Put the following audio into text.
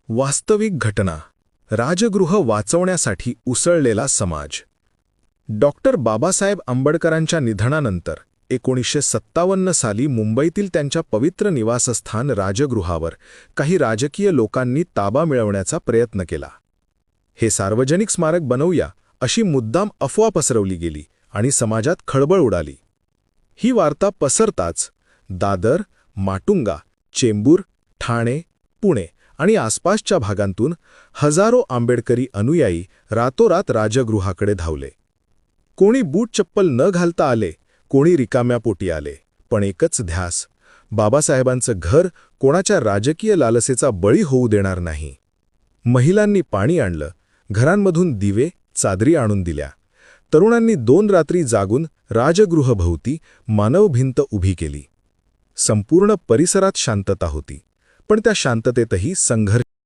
वास्तविक घटना. राजगृह वाचवण्यासाठी उसळलेला समाज. डॉक्टर बाबासाहेब आंबेडकरांच्या निधनानंतर 1957 साली मुंबईतील त्यांच्या पवित्र निवासस्थान राजगृहावर काही राजकीय लोकांनी ताबा मिळवण्याचा प्रयत्न केला. हे सार्वजनिक स्मारक बनवूया अशी मुद्दाम अफवा पसरवली गेली आणि समाजात खळबळ उडाली. ही वार्ता पसरताच दादर, माटुंगा, चेंबूर, ठाणे, पुणे आणि आसपासच्या भागांतून हजारो आंबेडकरी अनुयायी रातोरात राजगृहाकडे धावले. कोणी बूट चप्पल न घालता आले, कोणी रिकाम्या पोटी आले, पण एकच ध्यास: बाबासाहेबांचं घर कोणाच्या राजकीय लालसेचा बळी होऊ देणार नाही. महिलांनी पाणी आणलं, घरांमधून दिवे, चादरी आणून दिल्या. तरुणांनी 2 रात्री जागून राजगृहभोवती मानव भिंत उभी केली. संपूर्ण परिसरात शांतता होती, पण त्या शांततेतही संघर्ष.